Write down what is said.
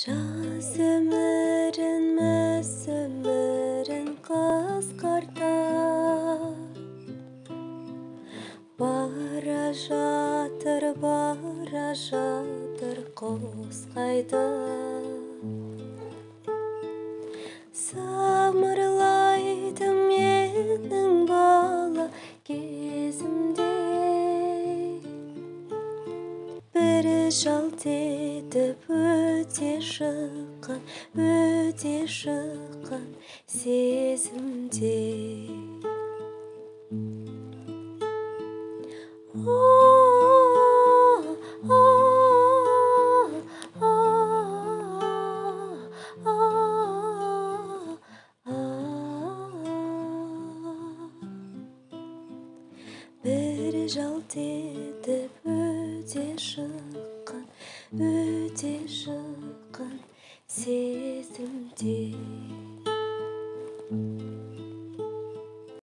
Жаз өмірін, мүз өмірін қысқарта бара жатыр құс қайда. Самырлайды менің бала кезімде, бірі жалт етіп өте шыққан сезімде. Бір жалт етіп өте шыққан сезімде.